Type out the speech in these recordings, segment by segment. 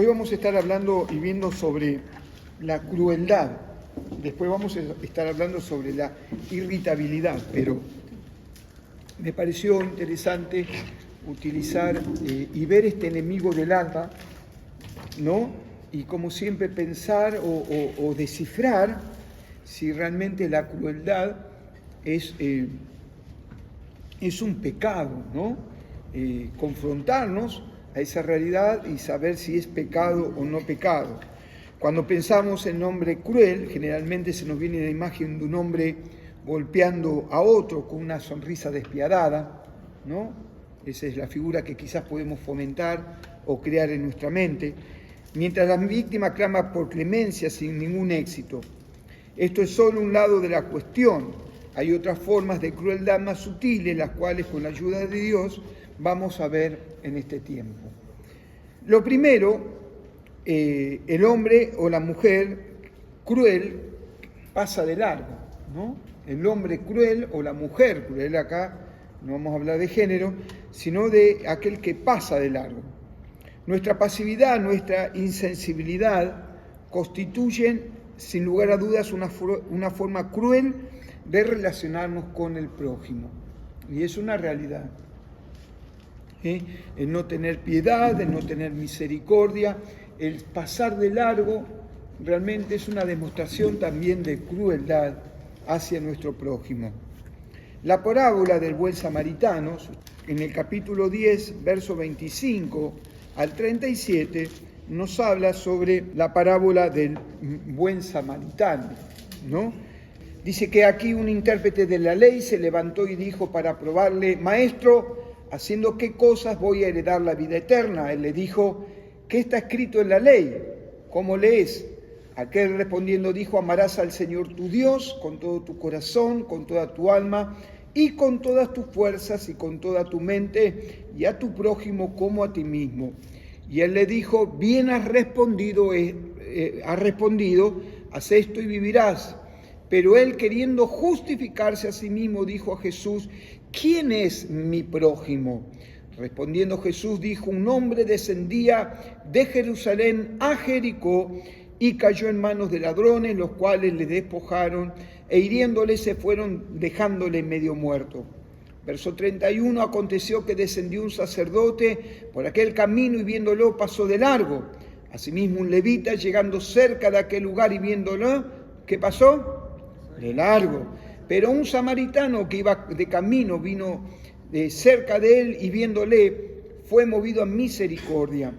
Hoy vamos a estar hablando y viendo sobre la crueldad. Después vamos a estar hablando sobre la irritabilidad, pero me pareció interesante utilizar y ver este enemigo del alma, ¿no? Y como siempre pensar o descifrar si realmente la crueldad es un pecado, ¿no? Confrontarnos a esa realidad y saber si es pecado o no pecado. Cuando pensamos en hombre cruel, generalmente se nos viene la imagen de un hombre golpeando a otro con una sonrisa despiadada, ¿no? Esa es la figura que quizás podemos fomentar o crear en nuestra mente, mientras la víctima clama por clemencia sin ningún éxito. Esto es solo un lado de la cuestión. Hay otras formas de crueldad más sutiles, las cuales con la ayuda de Dios vamos a ver en este tiempo. Lo primero, el hombre o la mujer cruel pasa de largo, ¿no? El hombre cruel o la mujer cruel, acá no vamos a hablar de género, sino de aquel que pasa de largo. Nuestra pasividad, nuestra insensibilidad constituyen, sin lugar a dudas, una forma cruel de relacionarnos con el prójimo. Y es una realidad. El no tener piedad, el no tener misericordia, el pasar de largo, realmente es una demostración también de crueldad hacia nuestro prójimo. La parábola del buen samaritano, en el capítulo 10, verso 25 al 37, nos habla sobre la parábola del buen samaritano, ¿no? Dice que aquí un intérprete de la ley se levantó y dijo para probarle: Maestro, ¿haciendo qué cosas voy a heredar la vida eterna? Él le dijo: ¿qué está escrito en la ley? ¿Cómo lees? Aquel respondiendo dijo: amarás al Señor tu Dios con todo tu corazón, con toda tu alma y con todas tus fuerzas y con toda tu mente, y a tu prójimo como a ti mismo. Y él le dijo: bien has respondido, haz esto y vivirás. Pero él, queriendo justificarse a sí mismo, dijo a Jesús: ¿quién es mi prójimo? Respondiendo Jesús dijo: un hombre descendía de Jerusalén a Jericó y cayó en manos de ladrones, los cuales le despojaron e hiriéndole se fueron, dejándole medio muerto. Verso 31, aconteció que descendió un sacerdote por aquel camino y viéndolo pasó de largo. Asimismo un levita, llegando cerca de aquel lugar y viéndolo, ¿qué pasó? De largo. Pero un samaritano que iba de camino vino cerca de él y viéndole fue movido a misericordia.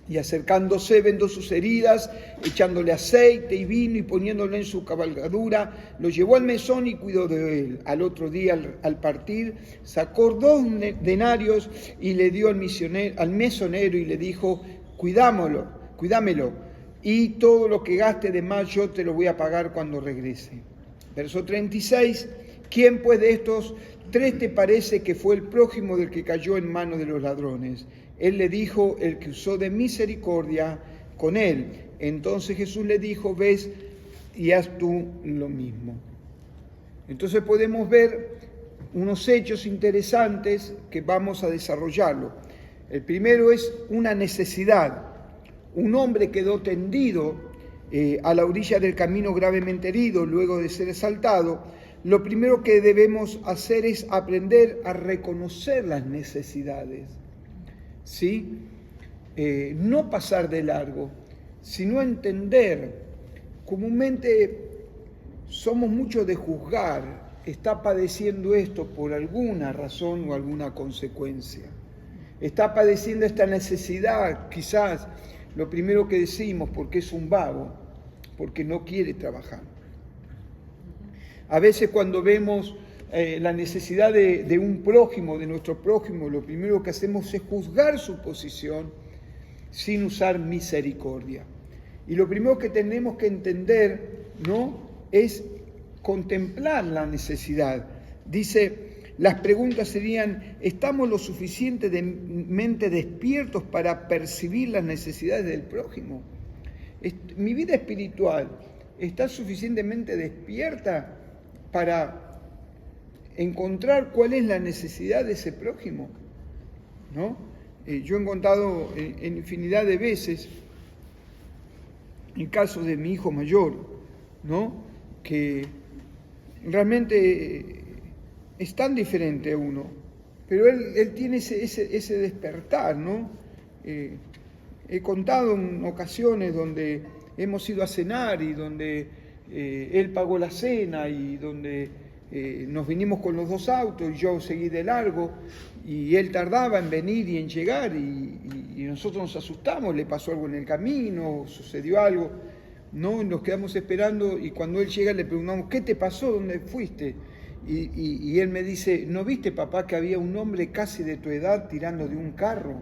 Y acercándose vendó sus heridas, echándole aceite y vino y poniéndole en su cabalgadura, lo llevó al mesón y cuidó de él. Al otro día, al partir, sacó 2 denarios y le dio al mesonero y le dijo: cuídamelo, y todo lo que gaste de más yo te lo voy a pagar cuando regrese. Verso 36, ¿quién pues de estos 3 te parece que fue el prójimo del que cayó en manos de los ladrones? Él le dijo: el que usó de misericordia con él. Entonces Jesús le dijo: ves y haz tú lo mismo. Entonces podemos ver unos hechos interesantes que vamos a desarrollarlo. El primero es una necesidad. Un hombre quedó tendido a la orilla del camino gravemente herido luego de ser asaltado. Lo primero que debemos hacer es aprender a reconocer las necesidades. ¿Sí? No pasar de largo, sino entender. Comúnmente somos muchos de juzgar, está padeciendo esto por alguna razón o alguna consecuencia. Está padeciendo esta necesidad, quizás lo primero que decimos, porque es un vago, porque no quiere trabajar. A veces cuando vemos la necesidad de un prójimo, de nuestro prójimo, lo primero que hacemos es juzgar su posición sin usar misericordia. Y lo primero que tenemos que entender, ¿no?, es contemplar la necesidad. Dice, las preguntas serían: ¿estamos lo suficientemente despiertos para percibir las necesidades del prójimo? ¿Mi vida espiritual está suficientemente despierta para encontrar cuál es la necesidad de ese prójimo? ¿No? Yo he encontrado en infinidad de veces, en caso de mi hijo mayor, ¿no? Que realmente es tan diferente a uno, pero él tiene ese despertar, ¿no? He contado en ocasiones donde hemos ido a cenar y donde él pagó la cena y donde nos vinimos con los dos autos y yo seguí de largo y él tardaba en venir y en llegar y nosotros nos asustamos, le pasó algo en el camino, sucedió algo, ¿no? Y nos quedamos esperando y cuando él llega le preguntamos, ¿qué te pasó? ¿Dónde fuiste? Y él me dice, ¿no viste, papá, que había un hombre casi de tu edad tirando de un carro?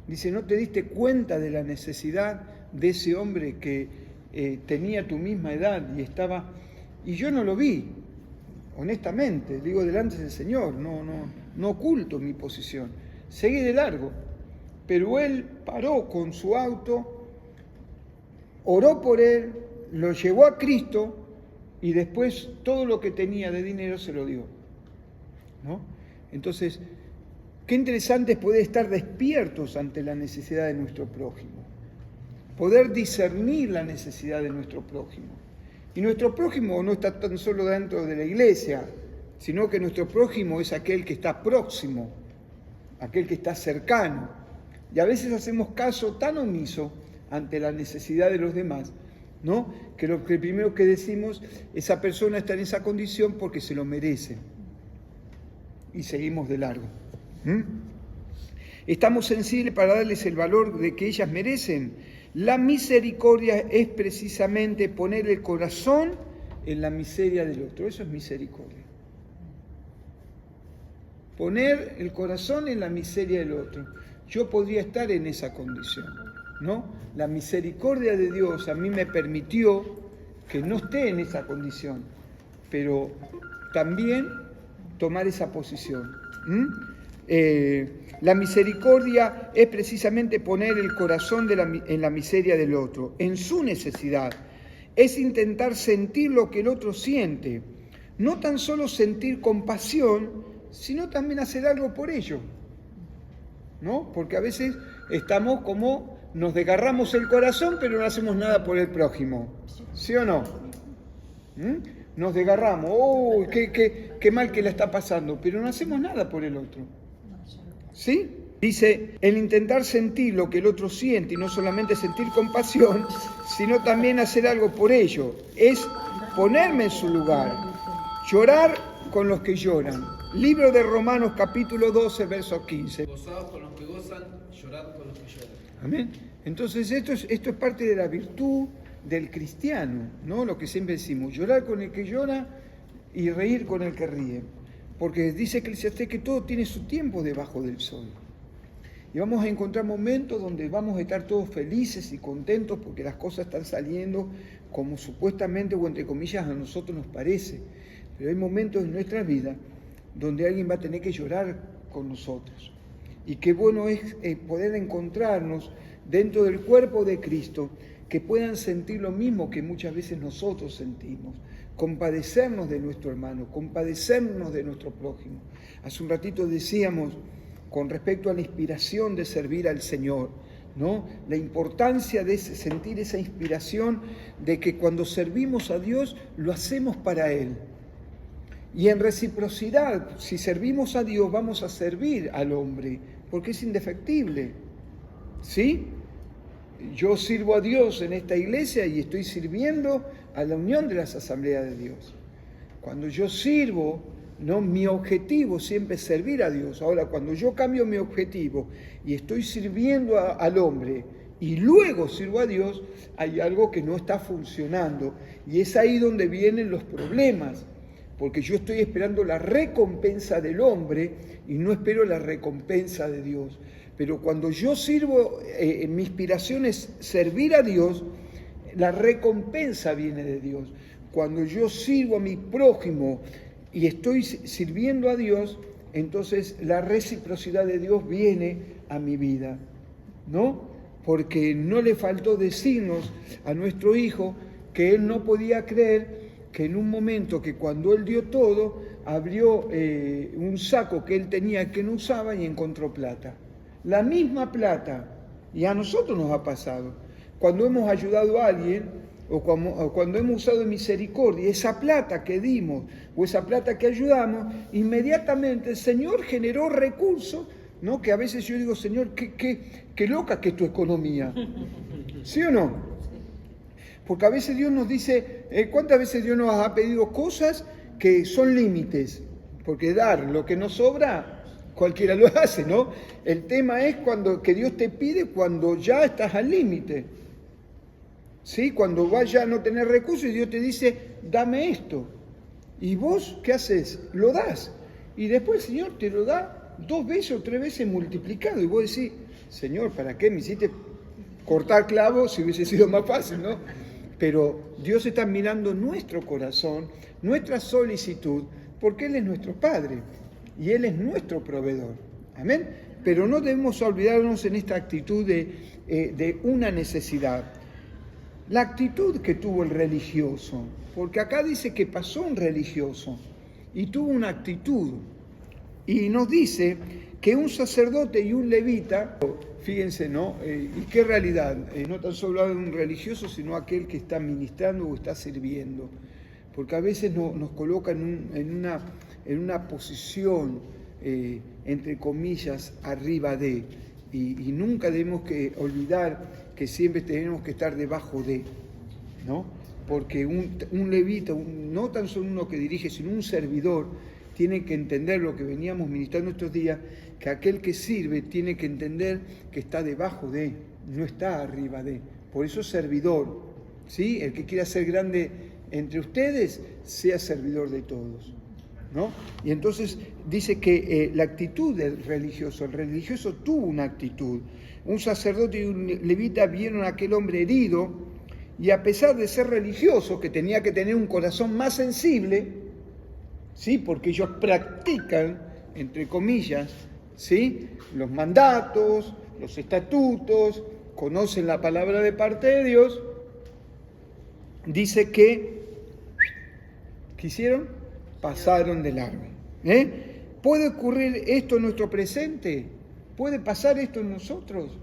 Dice, ¿no te diste cuenta de la necesidad de ese hombre que tenía tu misma edad y estaba? Y yo no lo vi, honestamente, digo delante del Señor, no oculto mi posición. Seguí de largo, pero él paró con su auto, oró por él, lo llevó a Cristo y después todo lo que tenía de dinero se lo dio, ¿no? Entonces, qué interesante es poder estar despiertos ante la necesidad de nuestro prójimo, poder discernir la necesidad de nuestro prójimo. Y nuestro prójimo no está tan solo dentro de la iglesia, sino que nuestro prójimo es aquel que está próximo, aquel que está cercano. Y a veces hacemos caso tan omiso ante la necesidad de los demás, ¿no? Que lo primero que decimos, esa persona está en esa condición porque se lo merece. Y seguimos de largo. ¿Estamos sensibles para darles el valor de que ellas merecen? La misericordia es precisamente poner el corazón en la miseria del otro. Eso es misericordia. Poner el corazón en la miseria del otro. Yo podría estar en esa condición, ¿no? La misericordia de Dios a mí me permitió que no esté en esa condición, pero también tomar esa posición. La misericordia es precisamente poner el corazón en la miseria del otro, en su necesidad. Es intentar sentir lo que el otro siente. No tan solo sentir compasión, sino también hacer algo por ello, ¿no? Porque a veces estamos como, nos desgarramos el corazón, pero no hacemos nada por el prójimo. ¿Sí o no? Nos desgarramos. ¡Oh, qué mal que le está pasando! Pero no hacemos nada por el otro. ¿Sí? Dice, el intentar sentir lo que el otro siente y no solamente sentir compasión, sino también hacer algo por ello. Es ponerme en su lugar. Llorar con los que lloran. Libro de Romanos capítulo 12, verso 15. Gozaos con los que gozan, llorad con los que lloran. Amén. Entonces esto es parte de la virtud del cristiano, ¿no? Lo que siempre decimos, llorar con el que llora y reír con el que ríe. Porque dice Eclesiastés que todo tiene su tiempo debajo del sol. Y vamos a encontrar momentos donde vamos a estar todos felices y contentos porque las cosas están saliendo como supuestamente o entre comillas a nosotros nos parece. Pero hay momentos en nuestra vida donde alguien va a tener que llorar con nosotros. Y qué bueno es poder encontrarnos dentro del cuerpo de Cristo, que puedan sentir lo mismo que muchas veces nosotros sentimos, compadecernos de nuestro hermano, compadecernos de nuestro prójimo. Hace un ratito decíamos, con respecto a la inspiración de servir al Señor, ¿no? La importancia de sentir esa inspiración de que cuando servimos a Dios, lo hacemos para Él. Y en reciprocidad, si servimos a Dios, vamos a servir al hombre, porque es indefectible, ¿sí? Yo sirvo a Dios en esta iglesia y estoy sirviendo a la unión de las asambleas de Dios. Cuando yo sirvo, no, mi objetivo siempre es servir a Dios. Ahora, cuando yo cambio mi objetivo y estoy sirviendo al hombre y luego sirvo a Dios, hay algo que no está funcionando. Y es ahí donde vienen los problemas. Porque yo estoy esperando la recompensa del hombre y no espero la recompensa de Dios. Pero cuando yo sirvo, mi inspiración es servir a Dios, la recompensa viene de Dios. Cuando yo sirvo a mi prójimo y estoy sirviendo a Dios, entonces la reciprocidad de Dios viene a mi vida, ¿no? Porque no le faltó decirnos a nuestro hijo que él no podía creer que en un momento que cuando él dio todo, abrió un saco que él tenía que no usaba y encontró plata. La misma plata. Y a nosotros nos ha pasado. Cuando hemos ayudado a alguien, o cuando hemos usado misericordia, esa plata que dimos, o esa plata que ayudamos, inmediatamente el Señor generó recursos, ¿no? Que a veces yo digo, Señor, qué loca que es tu economía. ¿Sí o no? Porque a veces Dios nos dice, ¿cuántas veces Dios nos ha pedido cosas que son límites? Porque dar lo que nos sobra, cualquiera lo hace, ¿no? El tema es que Dios te pide cuando ya estás al límite. ¿Sí? Cuando vaya a no tener recursos y Dios te dice, dame esto. Y vos, ¿qué haces? Lo das. Y después el Señor te lo da 2 veces o 3 veces multiplicado. Y vos decís, Señor, ¿para qué me hiciste cortar clavos si hubiese sido más fácil, ¿no? Pero Dios está mirando nuestro corazón, nuestra solicitud, porque Él es nuestro Padre y Él es nuestro proveedor. Amén. Pero no debemos olvidarnos en esta actitud de una necesidad. La actitud que tuvo el religioso, porque acá dice que pasó un religioso y tuvo una actitud. Y nos dice que un sacerdote y un levita, fíjense, ¿no? ¿Y qué realidad? No tan solo habla de un religioso, sino aquel que está ministrando o está sirviendo. Porque a veces nos coloca en una posición, entre comillas, arriba de. Y nunca debemos que olvidar que siempre tenemos que estar debajo de, ¿no? Porque un levita, no tan solo uno que dirige, sino un servidor, tiene que entender lo que veníamos ministrando estos días, que aquel que sirve tiene que entender que está debajo de, no está arriba de. Por eso servidor, ¿sí? El que quiera ser grande entre ustedes, sea servidor de todos, ¿no? Y entonces dice que la actitud del religioso, el religioso tuvo una actitud. Un sacerdote y un levita vieron a aquel hombre herido y a pesar de ser religioso, que tenía que tener un corazón más sensible, ¿sí? Porque ellos practican, entre comillas, ¿sí? Los mandatos, los estatutos, conocen la palabra de parte de Dios, dice que, ¿qué hicieron? Pasaron de largo. ¿Puede ocurrir esto en nuestro presente? ¿Puede pasar esto en nosotros?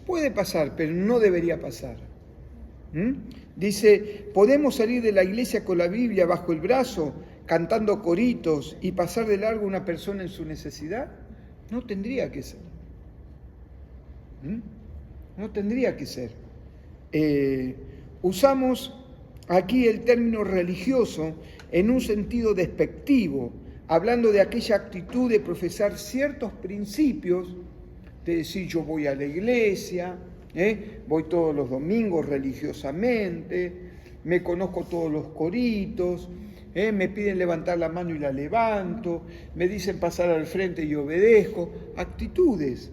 Puede pasar, pero no debería pasar. Dice, ¿podemos salir de la iglesia con la Biblia bajo el brazo, cantando coritos y pasar de largo a una persona en su necesidad? No tendría que ser. No tendría que ser. Usamos aquí el término religioso en un sentido despectivo, hablando de aquella actitud de profesar ciertos principios, de decir yo voy a la iglesia, voy todos los domingos religiosamente, me conozco todos los coritos, me piden levantar la mano y la levanto, me dicen pasar al frente y obedezco. Actitudes,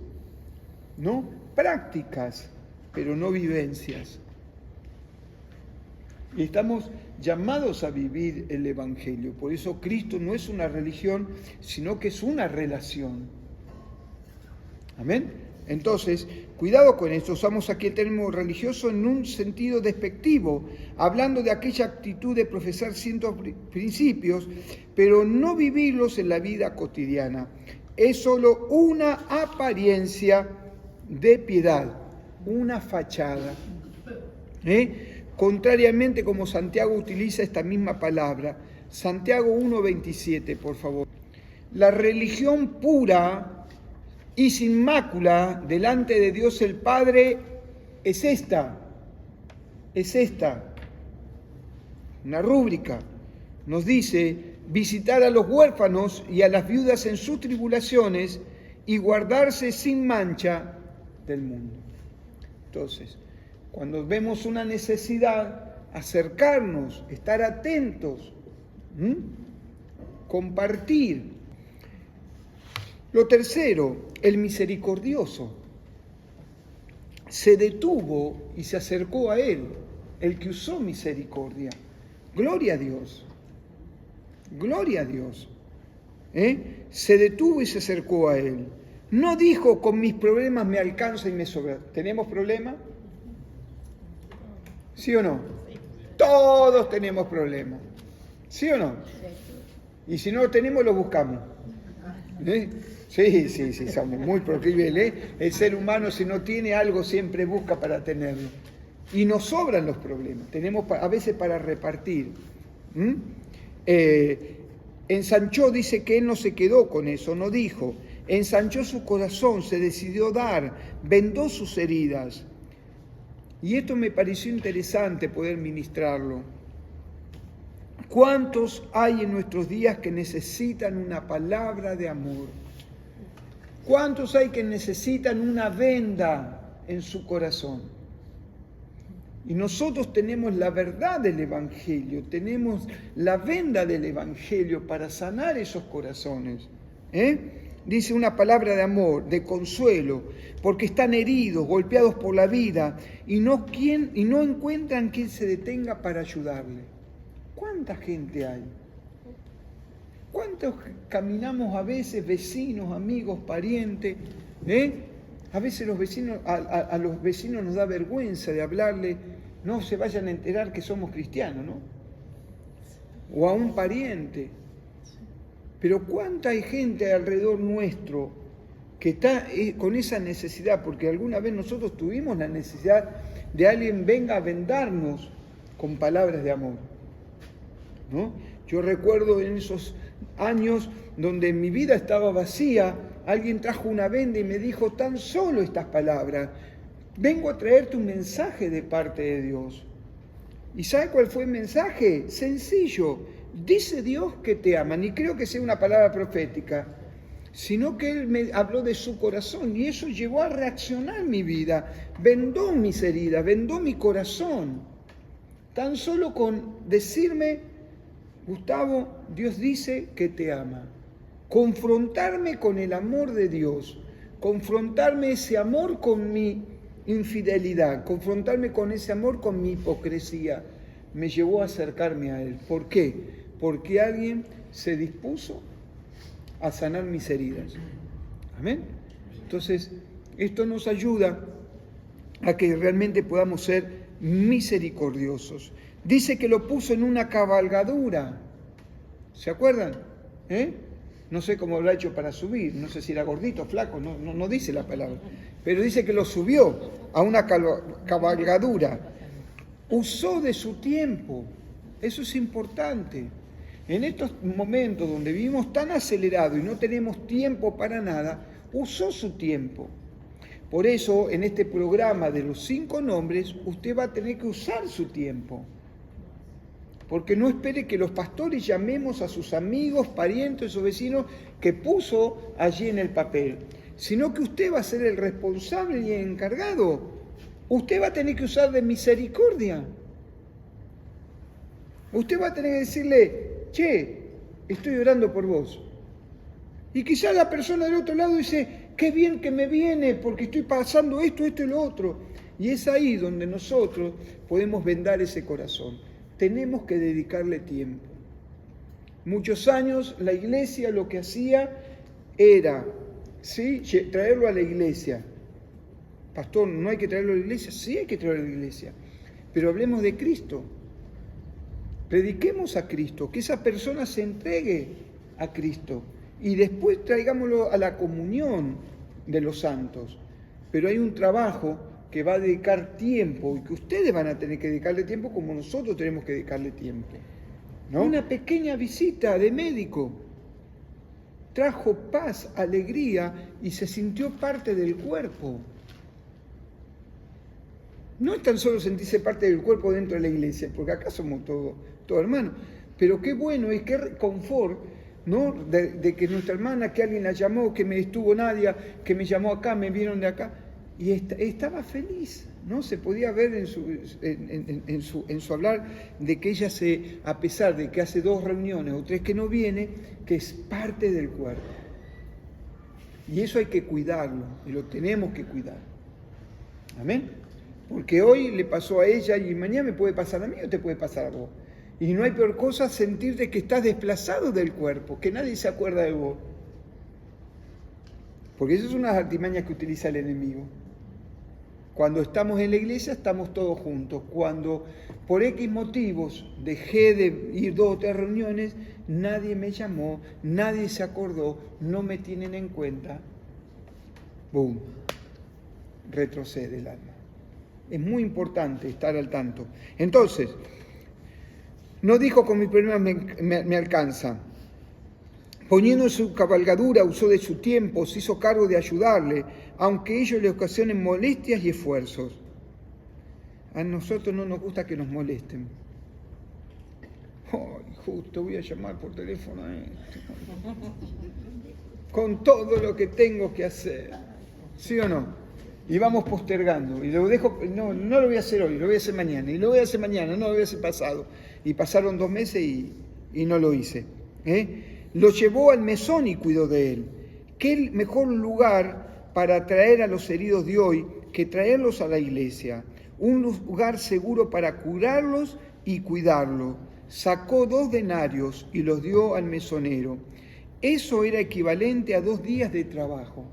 ¿no? Prácticas, pero no vivencias. Y estamos llamados a vivir el Evangelio. Por eso Cristo no es una religión, sino que es una relación. Amén. Entonces, cuidado con esto. Usamos aquí el término religioso en un sentido despectivo, hablando de aquella actitud de profesar ciertos principios, pero no vivirlos en la vida cotidiana. Es solo una apariencia de piedad, una fachada. Contrariamente como Santiago utiliza esta misma palabra, Santiago 1:27, por favor. La religión pura y sin mácula delante de Dios el Padre es esta, una rúbrica. Nos dice, visitar a los huérfanos y a las viudas en sus tribulaciones y guardarse sin mancha del mundo. Entonces, cuando vemos una necesidad, acercarnos, estar atentos, compartir. Lo tercero, el misericordioso. Se detuvo y se acercó a él, el que usó misericordia. Gloria a Dios. Gloria a Dios. Se detuvo y se acercó a él. No dijo, con mis problemas me alcanza y me sobra. ¿Tenemos problemas? ¿Sí o no? Todos tenemos problemas. ¿Sí o no? Y si no lo tenemos, lo buscamos. Sí, somos muy proclives, ¿eh? El ser humano, si no tiene algo, siempre busca para tenerlo. Y nos sobran los problemas, tenemos a veces para repartir. Ensanchó, dice que él no se quedó con eso, no dijo. Ensanchó su corazón, se decidió dar, vendó sus heridas. Y esto me pareció interesante poder ministrarlo. ¿Cuántos hay en nuestros días que necesitan una palabra de amor? ¿Cuántos hay que necesitan una venda en su corazón? Y nosotros tenemos la verdad del Evangelio, tenemos la venda del Evangelio para sanar esos corazones. Dice una palabra de amor, de consuelo, porque están heridos, golpeados por la vida y no encuentran quien se detenga para ayudarle. ¿Cuánta gente hay? ¿Cuántos caminamos a veces, vecinos, amigos, parientes? A veces a los vecinos nos da vergüenza de hablarle, no se vayan a enterar que somos cristianos, ¿no? O a un pariente. Pero ¿cuánta hay gente alrededor nuestro que está con esa necesidad? Porque alguna vez nosotros tuvimos la necesidad de alguien venga a vendarnos con palabras de amor, ¿no? Yo recuerdo en esos años donde mi vida estaba vacía, alguien trajo una venda y me dijo tan solo estas palabras: vengo a traerte un mensaje de parte de Dios. ¿Y sabe cuál fue el mensaje? Sencillo: dice Dios que te ama. Ni creo que sea una palabra profética, sino que Él me habló de su corazón y eso llevó a reaccionar mi vida, vendó mis heridas, vendó mi corazón. Tan solo con decirme: Gustavo, Dios dice que te ama. Confrontarme con el amor de Dios, confrontarme ese amor con mi infidelidad, confrontarme con ese amor con mi hipocresía, me llevó a acercarme a Él. ¿Por qué? Porque alguien se dispuso a sanar mis heridas. Amén. Entonces, esto nos ayuda a que realmente podamos ser misericordiosos. Dice que lo puso en una cabalgadura. ¿Se acuerdan? No sé cómo lo ha hecho para subir, no sé si era gordito, flaco, no dice la palabra. Pero dice que lo subió a una cabalgadura. Usó de su tiempo. Eso es importante. En estos momentos donde vivimos tan acelerado y no tenemos tiempo para nada, usó su tiempo. Por eso, en este programa de los 5 nombres, usted va a tener que usar su tiempo. Porque no espere que los pastores llamemos a sus amigos, parientes o vecinos que puso allí en el papel, sino que usted va a ser el responsable y el encargado. Usted va a tener que usar de misericordia. Usted va a tener que decirle: che, estoy orando por vos. Y quizás la persona del otro lado dice: qué bien que me viene porque estoy pasando esto y lo otro. Y es ahí donde nosotros podemos vendar ese corazón. Tenemos que dedicarle tiempo. Muchos años la iglesia lo que hacía era, ¿sí?, traerlo a la iglesia. Pastor, ¿no hay que traerlo a la iglesia? Sí hay que traerlo a la iglesia. Pero hablemos de Cristo. Prediquemos a Cristo, que esa persona se entregue a Cristo. Y después traigámoslo a la comunión de los santos. Pero hay un trabajo que va a dedicar tiempo y que ustedes van a tener que dedicarle tiempo como nosotros tenemos que dedicarle tiempo, ¿no? Una pequeña visita de médico trajo paz, alegría y se sintió parte del cuerpo. No es tan solo sentirse parte del cuerpo dentro de la iglesia, porque acá somos todos hermanos, pero qué bueno y qué confort, ¿no? De que nuestra hermana, que alguien la llamó, que me estuvo Nadia, que me llamó acá, me vieron de acá, y estaba feliz, ¿no? Se podía ver en su hablar de que ella a pesar de que hace 2 reuniones o 3 que no viene, que es parte del cuerpo. Y eso hay que cuidarlo, y lo tenemos que cuidar. Amén. Porque hoy le pasó a ella y mañana me puede pasar a mí o te puede pasar a vos. Y no hay peor cosa sentirte que estás desplazado del cuerpo, que nadie se acuerda de vos. Porque eso es una artimaña que utiliza el enemigo. Cuando estamos en la iglesia estamos todos juntos. Cuando por X motivos dejé de ir 2 o 3 reuniones, nadie me llamó, nadie se acordó, no me tienen en cuenta. ¡Bum! Retrocede el alma. Es muy importante estar al tanto. Entonces, no dijo con mi problema me alcanza. Poniendo en su cabalgadura, usó de su tiempo, se hizo cargo de ayudarle, aunque ellos le ocasionen molestias y esfuerzos. A nosotros no nos gusta que nos molesten. Oh, justo voy a llamar por teléfono a este. Con todo lo que tengo que hacer. ¿Sí o no? Y vamos postergando. Y lo dejo, no lo voy a hacer hoy, lo voy a hacer mañana. Y lo voy a hacer mañana, no lo voy a hacer pasado. Y pasaron 2 meses y no lo hice. Lo llevó al mesón y cuidó de él. ¿Qué mejor lugar para traer a los heridos de hoy que traerlos a la iglesia? Un lugar seguro para curarlos y cuidarlos. Sacó 2 denarios y los dio al mesonero. Eso era equivalente a 2 días de trabajo.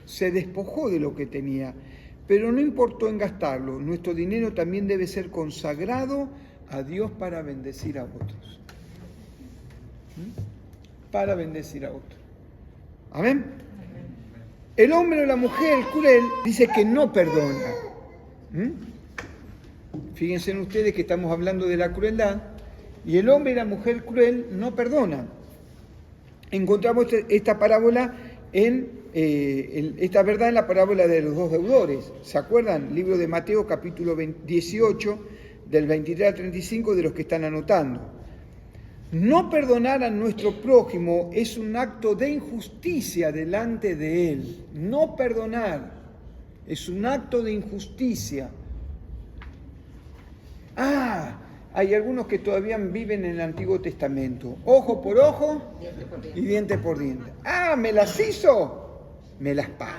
Se despojó de lo que tenía, pero no importó en gastarlo. Nuestro dinero también debe ser consagrado a Dios para bendecir a otros. Para bendecir a otros. Amén. El hombre o la mujer cruel dice que no perdona. Fíjense en ustedes que estamos hablando de la crueldad y el hombre y la mujer cruel no perdonan. Encontramos esta parábola esta verdad en la parábola de los 2 deudores. ¿Se acuerdan? Libro de Mateo, capítulo 18, del 23 al 35, de los que están anotando. No perdonar a nuestro prójimo es un acto de injusticia delante de él. No perdonar es un acto de injusticia. Hay algunos que todavía viven en el Antiguo Testamento. Ojo por ojo y diente por diente. ¿Me las hizo? Me las paga.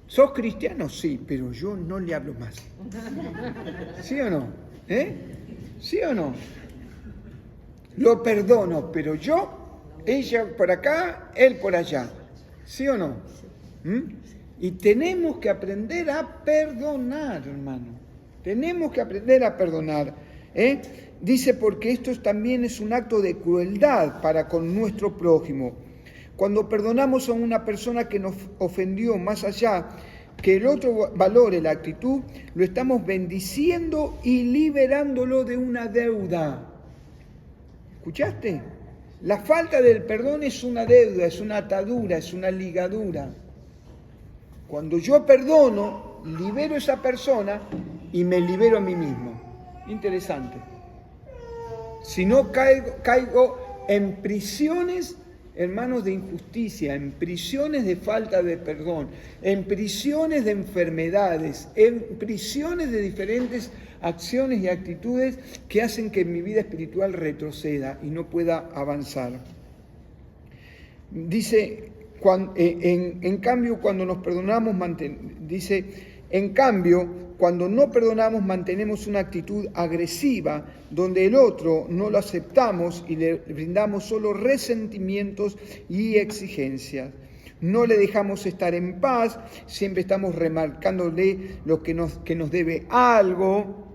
¿Sos cristiano? Sí, pero yo no le hablo más. ¿Sí o no? ¿Sí o no? Lo perdono, pero ella por acá, él por allá. ¿Sí o no? Y tenemos que aprender a perdonar, hermano. Tenemos que aprender a perdonar. Dice, porque esto también es un acto de crueldad para con nuestro prójimo. Cuando perdonamos a una persona que nos ofendió, más allá que el otro valore la actitud, lo estamos bendiciendo y liberándolo de una deuda. ¿Escuchaste? La falta del perdón es una deuda, es una atadura, es una ligadura. Cuando yo perdono, libero a esa persona y me libero a mí mismo. Interesante. Si no caigo en prisiones, hermanos, de injusticia, en prisiones de falta de perdón, en prisiones de enfermedades, en prisiones de diferentes acciones y actitudes que hacen que mi vida espiritual retroceda y no pueda avanzar. Dice, en cambio, cuando nos perdonamos, cuando no perdonamos, mantenemos una actitud agresiva, donde el otro no lo aceptamos y le brindamos solo resentimientos y exigencias. No le dejamos estar en paz, siempre estamos remarcándole lo que nos debe algo.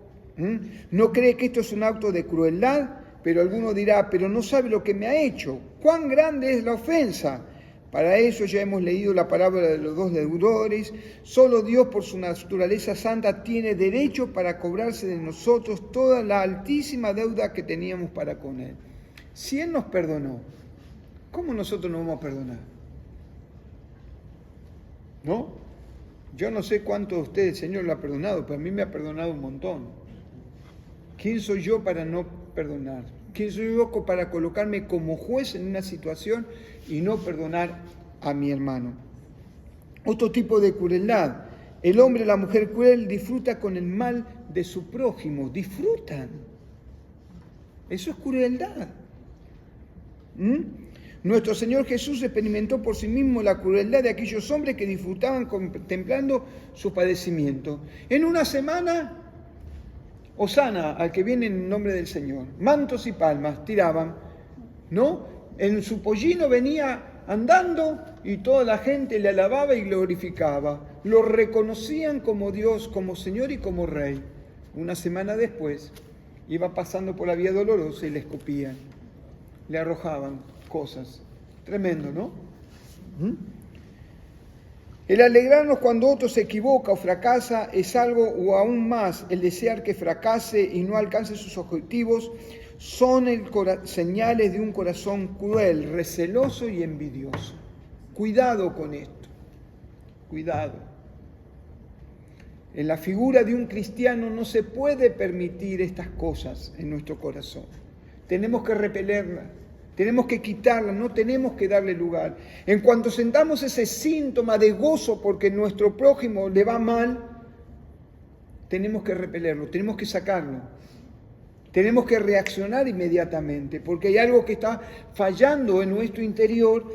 No cree que esto es un acto de crueldad, pero alguno dirá, pero no sabe lo que me ha hecho. ¿Cuán grande es la ofensa? Para eso ya hemos leído la parábola de los 2 deudores. Solo Dios, por su naturaleza santa, tiene derecho para cobrarse de nosotros toda la altísima deuda que teníamos para con Él. Si Él nos perdonó, ¿cómo nosotros nos vamos a perdonar? ¿No? Yo no sé cuánto de ustedes el Señor lo ha perdonado, pero a mí me ha perdonado un montón. ¿Quién soy yo para no perdonar? ¿Quién soy yo para colocarme como juez en una situación y no perdonar a mi hermano? Otro tipo de crueldad. El hombre y la mujer cruel disfruta con el mal de su prójimo. Disfrutan. Eso es crueldad. Nuestro Señor Jesús experimentó por sí mismo la crueldad de aquellos hombres que disfrutaban contemplando su padecimiento. En una semana, hosana al que viene en nombre del Señor. Mantos y palmas tiraban, ¿no? En su pollino venía andando y toda la gente le alababa y glorificaba. Lo reconocían como Dios, como Señor y como Rey. Una semana después iba pasando por la Vía Dolorosa y le escupían, le arrojaban cosas. Tremendo, ¿no? El alegrarnos cuando otro se equivoca o fracasa es algo, o aún más, el desear que fracase y no alcance sus objetivos, son señales de un corazón cruel, receloso y envidioso. Cuidado con esto, cuidado. En la figura de un cristiano no se puede permitir estas cosas en nuestro corazón. Tenemos que repelerlas. Tenemos que quitarla, no tenemos que darle lugar. En cuanto sentamos ese síntoma de gozo porque nuestro prójimo le va mal, tenemos que repelerlo, tenemos que sacarlo. Tenemos que reaccionar inmediatamente porque hay algo que está fallando en nuestro interior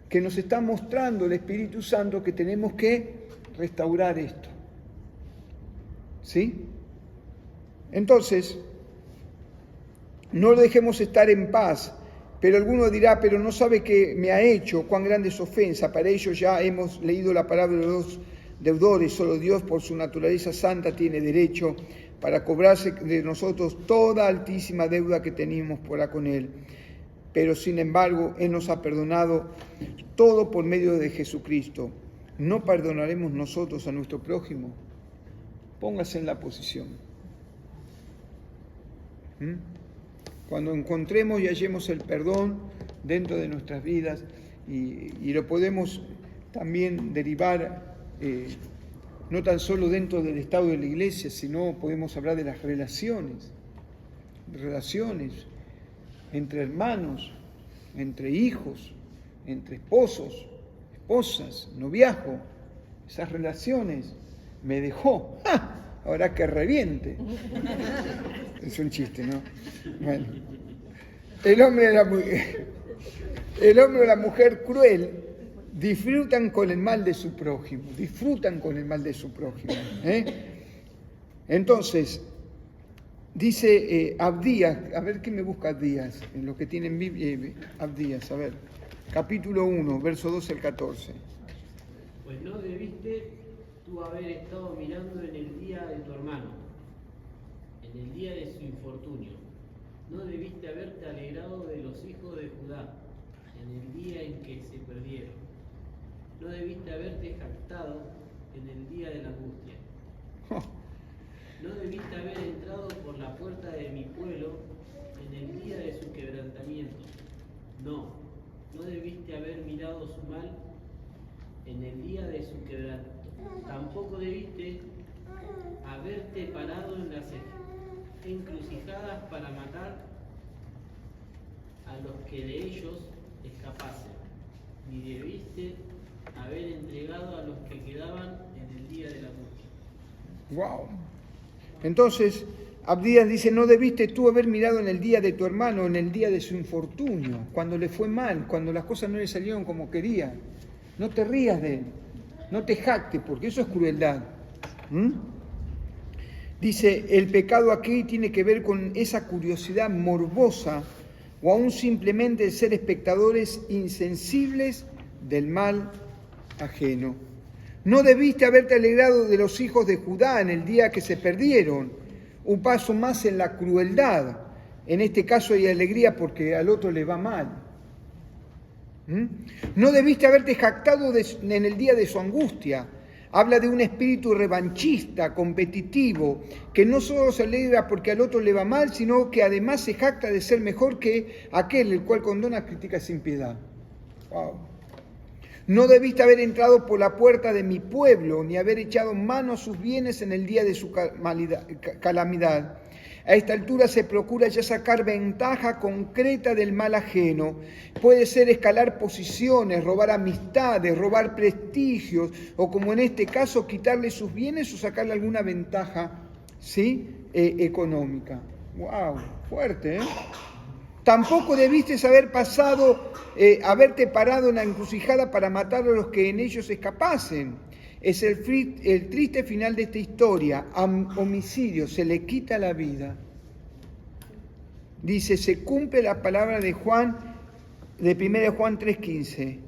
que nos está mostrando el Espíritu Santo que tenemos que restaurar esto. ¿Sí? Entonces, no lo dejemos estar en paz, pero alguno dirá, pero no sabe qué me ha hecho, cuán grande es ofensa. Para ello ya hemos leído la palabra de los deudores, solo Dios por su naturaleza santa tiene derecho para cobrarse de nosotros toda altísima deuda que teníamos para con Él. Pero sin embargo, Él nos ha perdonado todo por medio de Jesucristo. ¿No perdonaremos nosotros a nuestro prójimo? Póngase en la posición. Cuando encontremos y hallemos el perdón dentro de nuestras vidas y lo podemos también derivar no tan solo dentro del estado de la iglesia, sino podemos hablar de las relaciones entre hermanos, entre hijos, entre esposos, esposas, noviazgo. Esas relaciones me dejó. ¡Ja! Ahora que reviente. Es un chiste, ¿no? Bueno. El hombre o la mujer cruel disfrutan con el mal de su prójimo. Entonces, dice Abdías, a ver qué me busca Abdías, en los que tienen Biblia, Abdías, a ver, capítulo 1, verso 12 al 14. Pues no debiste tú haber estado mirando en el día de tu hermano, en el día de su infortunio. No debiste haberte alegrado de los hijos de Judá, en el día en que se perdieron. No debiste haberte jactado en el día de la angustia. No debiste haber entrado por la puerta de mi pueblo en el día de su quebrantamiento. No debiste haber mirado su mal en el día de su quebranto. Tampoco debiste haberte parado en las encrucijadas para matar a los que de ellos escapasen, ni debiste haber entregado a los que quedaban en el día de la angustia. Wow. Entonces, Abdías dice, no debiste tú haber mirado en el día de tu hermano, en el día de su infortunio, cuando le fue mal, cuando las cosas no le salieron como quería. No te rías de él, no te jactes, porque eso es crueldad. Dice, el pecado aquí tiene que ver con esa curiosidad morbosa o aún simplemente el ser espectadores insensibles del mal ajeno. No debiste haberte alegrado de los hijos de Judá en el día que se perdieron. Un paso más en la crueldad. En este caso hay alegría porque al otro le va mal. No debiste haberte jactado en el día de su angustia. Habla de un espíritu revanchista, competitivo, que no solo se alegra porque al otro le va mal, sino que además se jacta de ser mejor que aquel el cual condona crítica sin piedad. Wow. No debiste haber entrado por la puerta de mi pueblo, ni haber echado mano a sus bienes en el día de su calamidad. A esta altura se procura ya sacar ventaja concreta del mal ajeno. Puede ser escalar posiciones, robar amistades, robar prestigios, o como en este caso, quitarle sus bienes o sacarle alguna ventaja, ¿sí? Económica. ¡Wow! Fuerte, ¿eh? Tampoco debiste haberte parado en la encrucijada para matar a los que en ellos escapasen. Es el triste final de esta historia. Homicidio, se le quita la vida. Dice, se cumple la palabra de Juan de 1 Juan 3:15.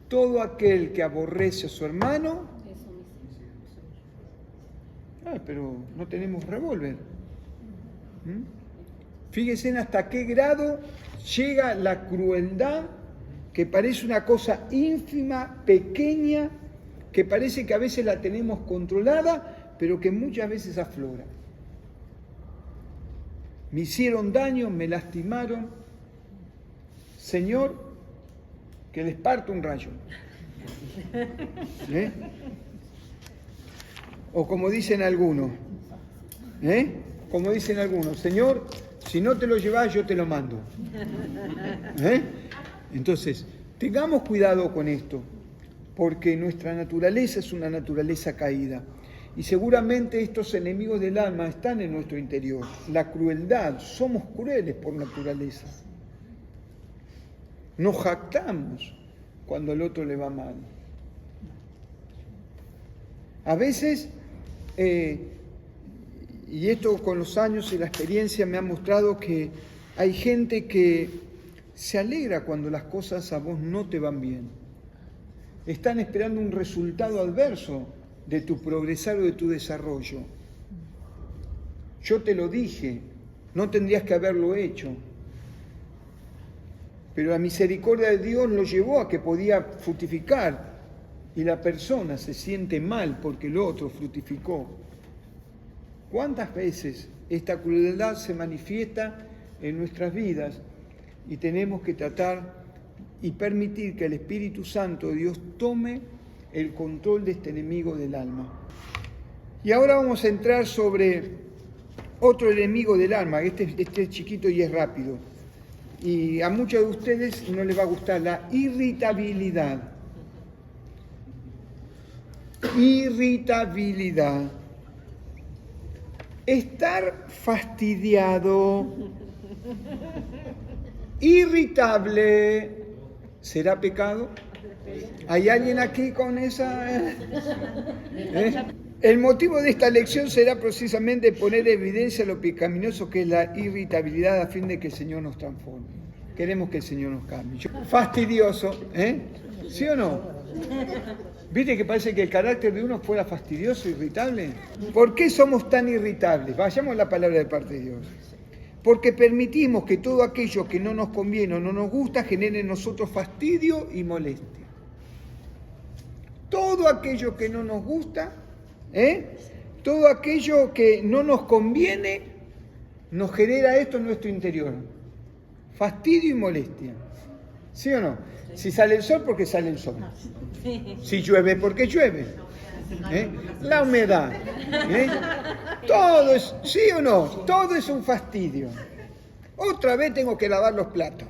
Todo aquel que aborrece a su hermano... pero no tenemos revólver. Fíjense hasta qué grado llega la crueldad, que parece una cosa ínfima, pequeña, que parece que a veces la tenemos controlada, pero que muchas veces aflora. Me hicieron daño, me lastimaron. Señor, que les parto un rayo. O como dicen algunos, Señor, si no te lo llevas, yo te lo mando. Entonces, tengamos cuidado con esto, porque nuestra naturaleza es una naturaleza caída. Y seguramente estos enemigos del alma están en nuestro interior. La crueldad, somos crueles por naturaleza. Nos jactamos cuando al otro le va mal. A veces, y esto con los años y la experiencia me ha mostrado que hay gente que se alegra cuando las cosas a vos no te van bien. Están esperando un resultado adverso de tu progresar o de tu desarrollo. Yo te lo dije, no tendrías que haberlo hecho. Pero la misericordia de Dios lo llevó a que podía fructificar y la persona se siente mal porque el otro fructificó. ¿Cuántas veces esta crueldad se manifiesta en nuestras vidas y tenemos que tratar y permitir que el Espíritu Santo de Dios tome el control de este enemigo del alma? Y ahora vamos a entrar sobre otro enemigo del alma, este es chiquito y es rápido. Y a muchos de ustedes no les va a gustar: la irritabilidad. Irritabilidad. Estar fastidiado, irritable, ¿será pecado? ¿Hay alguien aquí con esa? El motivo de esta lección será precisamente poner en evidencia lo pecaminoso que es la irritabilidad, a fin de que el Señor nos transforme. Queremos que el Señor nos cambie. Fastidioso, ¿sí o no? ¿Viste que parece que el carácter de uno fuera fastidioso, irritable? ¿Por qué somos tan irritables? Vayamos a la palabra de parte de Dios. Porque permitimos que todo aquello que no nos conviene o no nos gusta genere en nosotros fastidio y molestia. Todo aquello que no nos gusta, todo aquello que no nos conviene, nos genera esto en nuestro interior. Fastidio y molestia. ¿Sí o no? Si sale el sol, porque sale el sol. Si llueve, porque llueve. La humedad. Todo es, ¿sí o no? Todo es un fastidio. Otra vez tengo que lavar los platos.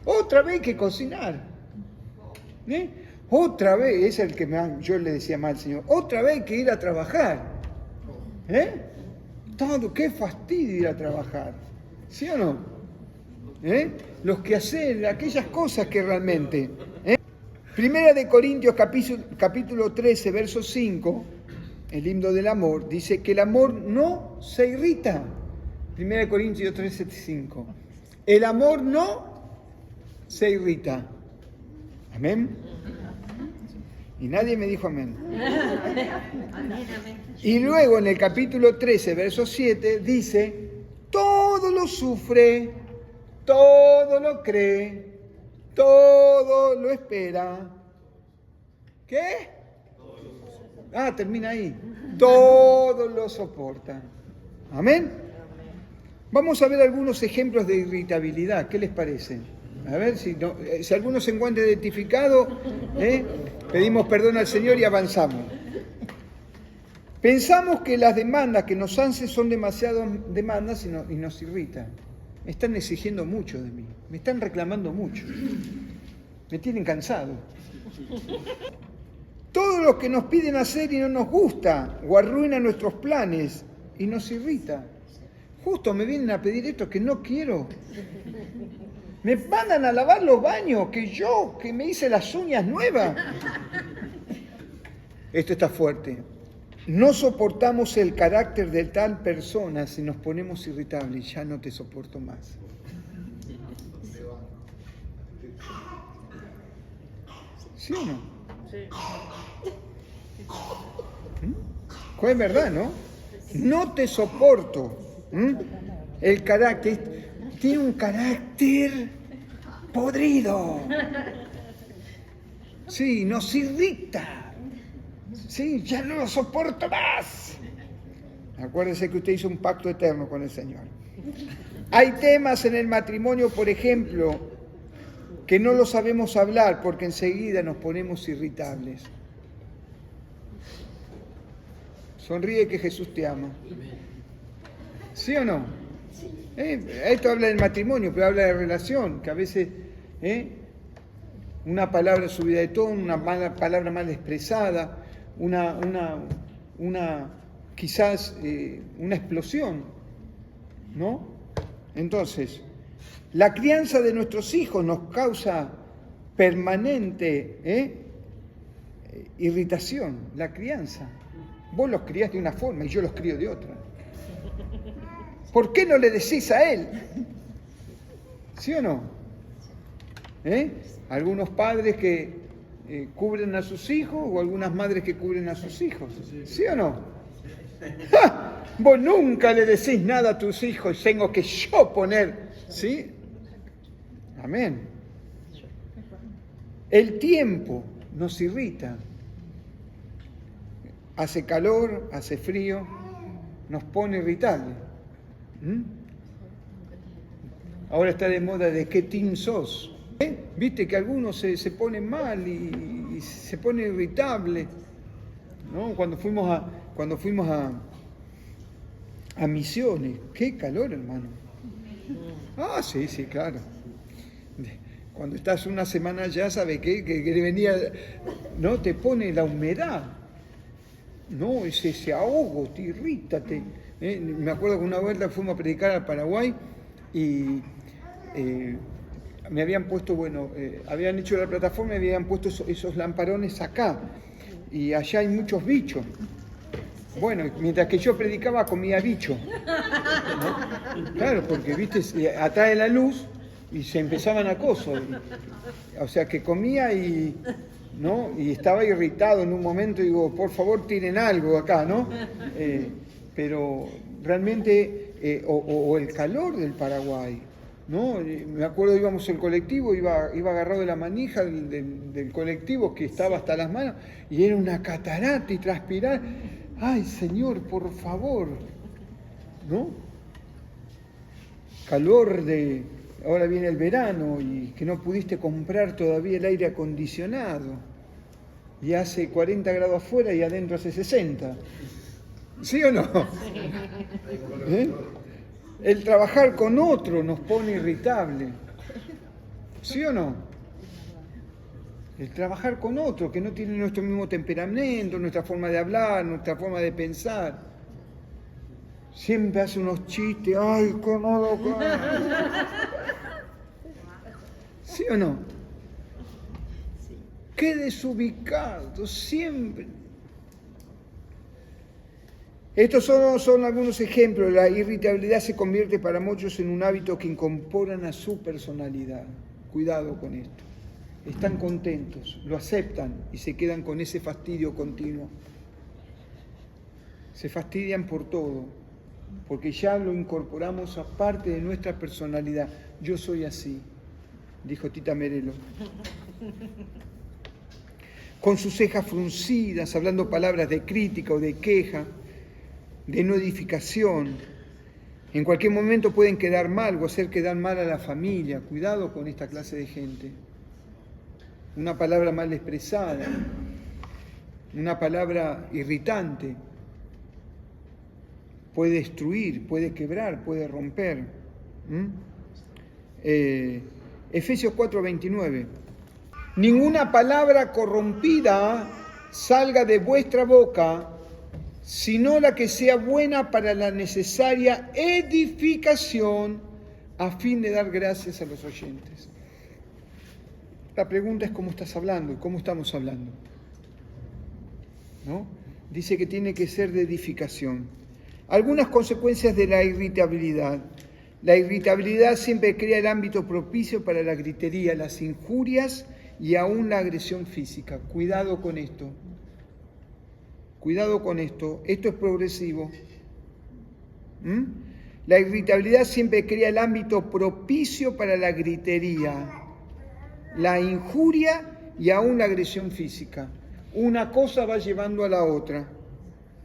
Otra vez hay que cocinar. Otra vez, es el que yo le decía mal al Señor, otra vez hay que ir a trabajar. Todo, qué fastidio ir a trabajar. ¿Sí o no? Los que hacen aquellas cosas que realmente... Primera de Corintios capítulo 13, verso 5, el himno del amor, dice que el amor no se irrita. Primera de Corintios 13, 5. El amor no se irrita. Amén. Y nadie me dijo amén. Y luego en el capítulo 13, verso 7, dice, todo lo sufre, todo lo cree, todo lo espera. ¿Qué? Termina ahí. Todo lo soporta. Amén. Vamos a ver algunos ejemplos de irritabilidad. ¿Qué les parece? A ver si alguno se encuentra identificado, pedimos perdón al Señor y avanzamos. Pensamos que las demandas que nos hacen son demasiadas demandas y nos irritan. Me están exigiendo mucho de mí, me están reclamando mucho, me tienen cansado. Todo lo que nos piden hacer y no nos gusta, o arruina nuestros planes y nos irrita. Justo me vienen a pedir esto que no quiero. Me mandan a lavar los baños, que me hice las uñas nuevas. Esto está fuerte. No soportamos el carácter de tal persona si nos ponemos irritables. Ya no te soporto más. ¿Sí o no? Sí. Es verdad, ¿no? No te soporto. El carácter, tiene un carácter podrido. Sí, nos irrita. Sí, ya no lo soporto más. Acuérdese que usted hizo un pacto eterno con el Señor. Hay temas en el matrimonio, por ejemplo, que no lo sabemos hablar porque enseguida nos ponemos irritables. Sonríe que Jesús te ama. ¿Sí o no? Esto habla del matrimonio, pero habla de relación, que a veces una palabra subida de tono, una palabra mal expresada, quizás una explosión, ¿no? Entonces, la crianza de nuestros hijos nos causa permanente irritación, la crianza. Vos los criás de una forma y yo los crío de otra. ¿Por qué no le decís a él? ¿Sí o no? Algunos padres que cubren a sus hijos o algunas madres que cubren a sus hijos. ¿Sí o no? ¡Ja! Vos nunca le decís nada a tus hijos, tengo que yo poner. ¿Sí? Amén. El tiempo nos irrita. Hace calor, hace frío, nos pone irritables. Ahora está de moda de qué team sos. Viste que algunos se ponen mal y se ponen irritables, ¿no? Cuando fuimos a Misiones, qué calor, hermano. Ah, sí, claro. Cuando estás una semana allá, ¿sabe qué? Que venía, ¿no? Te pone la humedad, ¿no? Ese ahogo, te irrita. Me acuerdo que una vuelta fuimos a predicar al Paraguay y me habían puesto, habían hecho la plataforma y habían puesto esos lamparones acá. Y allá hay muchos bichos. Bueno, mientras que yo predicaba comía bicho, ¿no? Claro, porque, viste, atrae la luz y se empezaban a coso. O sea, que comía ¿no? Y estaba irritado en un momento, digo, por favor tiren algo acá, ¿no? Pero realmente, o el calor del Paraguay, ¿no? Me acuerdo, íbamos en colectivo, iba agarrado de la manija del colectivo que estaba hasta las manos, y era una catarata y transpirar. ¡Ay, Señor, por favor! ¿No? Calor ahora viene el verano y que no pudiste comprar todavía el aire acondicionado. Y hace 40 grados afuera y adentro hace 60. ¿Sí o no? El trabajar con otro nos pone irritable. ¿Sí o no? El trabajar con otro que no tiene nuestro mismo temperamento, nuestra forma de hablar, nuestra forma de pensar. Siempre hace unos chistes, ¡ay, qué malo! ¿Sí o no? Qué desubicado, siempre. Estos son algunos ejemplos. La irritabilidad se convierte para muchos en un hábito que incorporan a su personalidad. Cuidado con esto. Están contentos, lo aceptan y se quedan con ese fastidio continuo. Se fastidian por todo, porque ya lo incorporamos a parte de nuestra personalidad. Yo soy así, dijo Tita Merelo. Con sus cejas fruncidas, hablando palabras de crítica o de queja, de no edificación. En cualquier momento pueden quedar mal o hacer quedar mal a la familia. Cuidado con esta clase de gente. Una palabra mal expresada, una palabra irritante, puede destruir, puede quebrar, puede romper. Efesios 4:29. Ninguna palabra corrompida salga de vuestra boca, sino la que sea buena para la necesaria edificación a fin de dar gracias a los oyentes. La pregunta es cómo estás hablando y cómo estamos hablando, ¿no? Dice que tiene que ser de edificación. Algunas consecuencias de la irritabilidad. La irritabilidad siempre crea el ámbito propicio para la gritería, las injurias y aún la agresión física. Cuidado con esto. Cuidado con esto. Esto es progresivo. La irritabilidad siempre crea el ámbito propicio para la gritería, la injuria y aún la agresión física. Una cosa va llevando a la otra.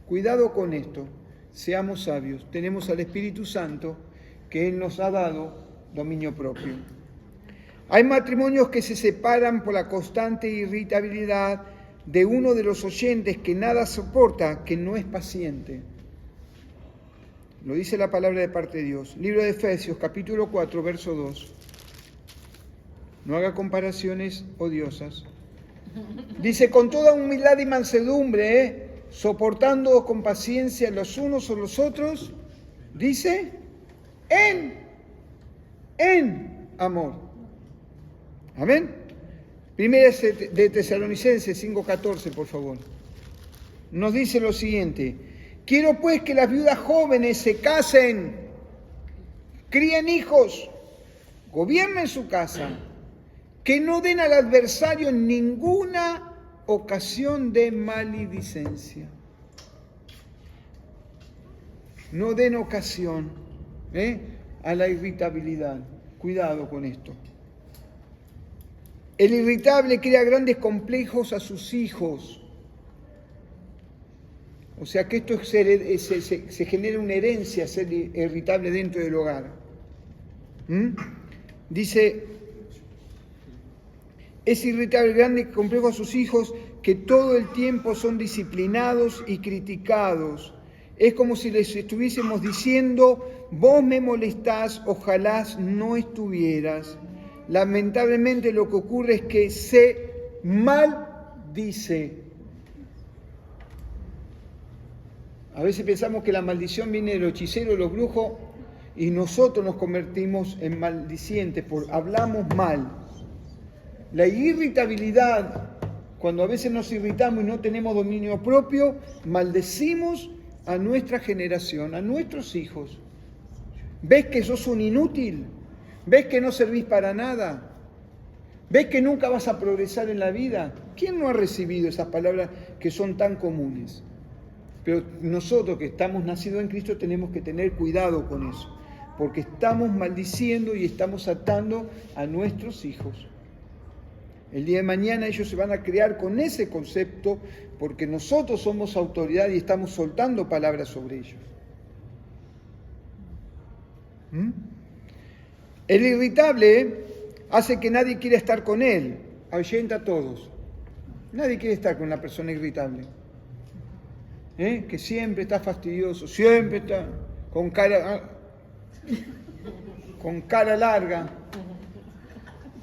Cuidado con esto. Seamos sabios. Tenemos al Espíritu Santo que Él nos ha dado dominio propio. Hay matrimonios que se separan por la constante irritabilidad de uno de los oyentes que nada soporta, que no es paciente. Lo dice la palabra de parte de Dios. Libro de Efesios, capítulo 4, verso 2. No haga comparaciones odiosas. Dice, con toda humildad y mansedumbre, soportando con paciencia los unos o los otros, dice, en amor. Amén. Primera de Tesalonicenses 5:14, por favor. Nos dice lo siguiente: quiero pues que las viudas jóvenes se casen, críen hijos, gobiernen su casa, que no den al adversario en ninguna ocasión de maledicencia. No den ocasión a la irritabilidad. Cuidado con esto. El irritable crea grandes complejos a sus hijos. O sea que esto se genera una herencia, ser irritable dentro del hogar. Dice, es irritable, grandes complejos a sus hijos que todo el tiempo son disciplinados y criticados. Es como si les estuviésemos diciendo, vos me molestás, ojalá no estuvieras. Lamentablemente lo que ocurre es que se maldice. A veces pensamos que la maldición viene de los hechiceros, de los brujos, y nosotros nos convertimos en maldicientes, hablamos mal. La irritabilidad, cuando a veces nos irritamos y no tenemos dominio propio, maldecimos a nuestra generación, a nuestros hijos. ¿Ves que sos un inútil? ¿Ves que no servís para nada? ¿Ves que nunca vas a progresar en la vida? ¿Quién no ha recibido esas palabras que son tan comunes? Pero nosotros que estamos nacidos en Cristo tenemos que tener cuidado con eso, porque estamos maldiciendo y estamos atando a nuestros hijos. El día de mañana ellos se van a criar con ese concepto porque nosotros somos autoridad y estamos soltando palabras sobre ellos. El irritable hace que nadie quiera estar con él, ahuyenta a todos. Nadie quiere estar con una persona irritable, que siempre está fastidioso, siempre está con cara larga,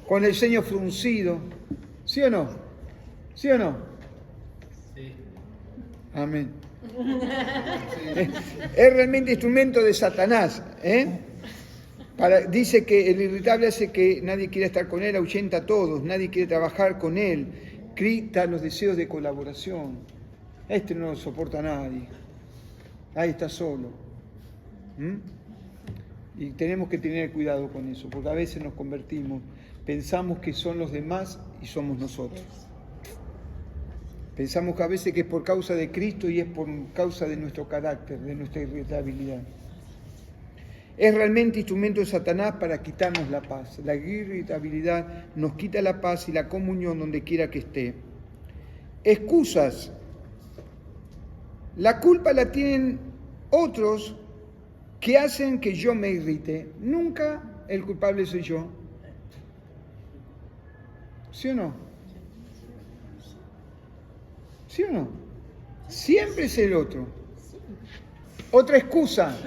con el ceño fruncido. ¿Sí o no? ¿Sí o no? Sí. Amén. Es realmente instrumento de Satanás. Dice que el irritable hace que nadie quiera estar con él, ahuyenta a todos, nadie quiere trabajar con él, grita los deseos de colaboración. Este no lo soporta a nadie. Ahí está solo. Y tenemos que tener cuidado con eso, porque a veces nos convertimos, pensamos que son los demás y somos nosotros. Pensamos que a veces que es por causa de Cristo y es por causa de nuestro carácter, de nuestra irritabilidad. Es realmente instrumento de Satanás para quitarnos la paz. La irritabilidad nos quita la paz y la comunión donde quiera que esté. Excusas. La culpa la tienen otros que hacen que yo me irrite. Nunca el culpable soy yo. ¿Sí o no? ¿Sí o no? Siempre es el otro. Otra excusa.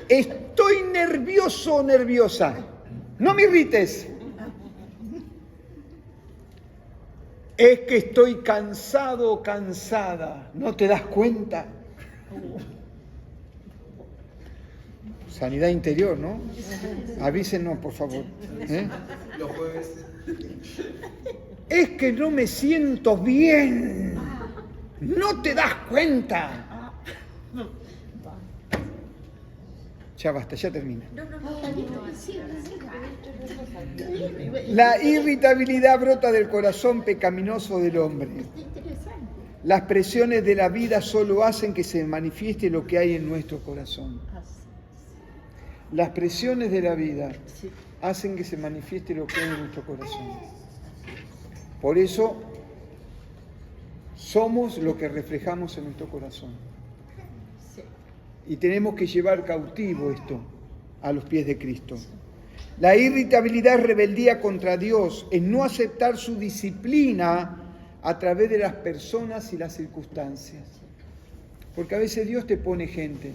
Estoy nervioso o nerviosa. No me irrites. Es que estoy cansado o cansada. ¿No te das cuenta? Sanidad interior, ¿no? Avísenos, por favor. Los jueves. Es que no me siento bien. ¿No te das cuenta? Ya basta, ya termina. No, está listo. Sí. La irritabilidad brota del corazón pecaminoso del hombre. Está interesante. Las presiones de la vida solo hacen que se manifieste lo que hay en nuestro corazón. Las presiones de la vida Sí. hacen que se manifieste lo que hay en nuestro corazón. Por eso somos lo que reflejamos en nuestro corazón. Sí. Y tenemos que llevar cautivo esto a los pies de Cristo. La irritabilidad es rebeldía contra Dios, es no aceptar su disciplina a través de las personas y las circunstancias. Porque a veces Dios te pone gente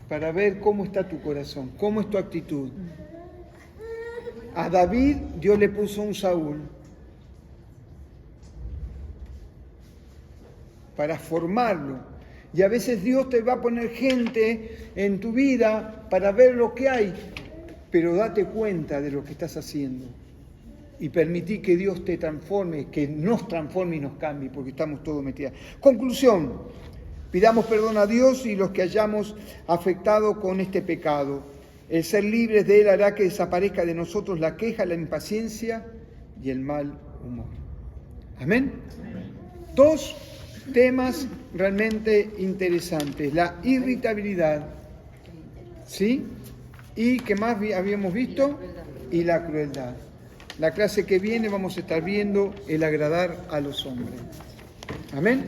para ver cómo está tu corazón, cómo es tu actitud. A David Dios le puso un Saúl para formarlo. Y a veces Dios te va a poner gente en tu vida para ver lo que hay, pero date cuenta de lo que estás haciendo. Y permití que Dios te transforme, que nos transforme y nos cambie, porque estamos todos metidos. Conclusión, pidamos perdón a Dios y los que hayamos afectado con este pecado. El ser libres de Él hará que desaparezca de nosotros la queja, la impaciencia y el mal humor. Amén. Dos temas realmente interesantes. La irritabilidad, ¿sí? ¿Y qué más habíamos visto? Y la crueldad. La clase que viene vamos a estar viendo el agradar a los hombres. Amén.